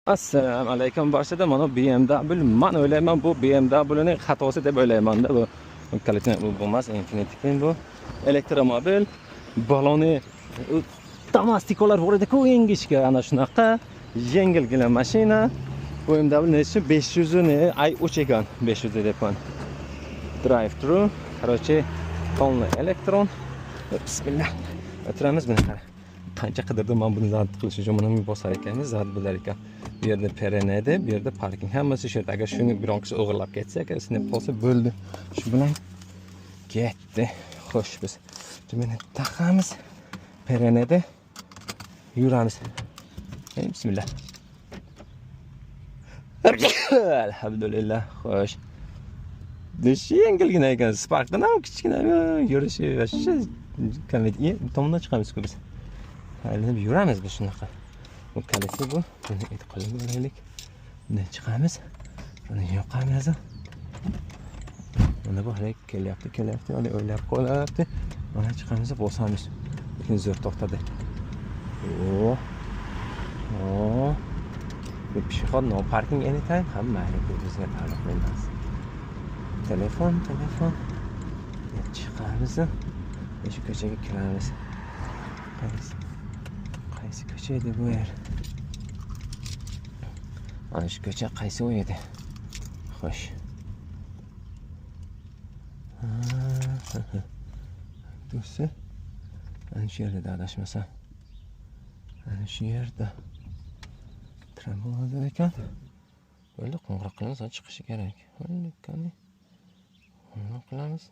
Assalomu alaykum. Boshida mana BMW, men o'ylayman bu BMWning xatosi deb o'ylayman-da. Bu kalitni bu bo'lmas, Infiniti bu elektromobil. Baloni domestikolar bor edi-ku, ingichka, ana shunaqa yengilgina mashina. BMW nechi 500 ni i3 ekan, 500 deyapman. Drive thru, короче, полный elektron. Bismillah. O'tiramiz buni qara. Qancha qidirdim men buni zabt qilish uchun, buni bosar ekanmiz, zabt bo'lar ekan. Bu yerda perenede, bu yerda parking. Hammasi shu yerda. Agar shuni biron kishi o'g'irlab ketsa, agar sinib qolsa bo'ldi. Shu bilan ketdi. Xo'sh, biz buni taqamiz. Perenede yuramiz. Bismillah. Alhamdulillah. Xo'sh. Deshi yengilgina ekan. Sparkdan ham kichkina yurishi va shu kaliti tomondan chiqamiz-ku biz. Aylanib yuramiz biz shunaqa. Bu kaliti bu. Buni e'tiqolib olaylik. Bundan chiqamiz. Buni yoqamiz. Mana bu hali kelyapti. Hali o'ylab qolyapti. Mana chiqamiz, bosamiz. Lekin zo'r to'xtadi. Bu peshxod no parking anytime hamma bu bizga taalluqli emas. Telefon. Chiqamiz. Shu ko'chaga kiramiz. Qaysi ko'cha edi bu yer? Mana shu ko'cha qaysi u edi? Xo'sh. Do'sti. Ana shu yerda adashmasam. Ana shu yerda. Tramvay ekan. Bo'ldi, qo'ng'iroq qilamiz, chiqishi kerak. Qani. Qo'ng'iroq qilamiz.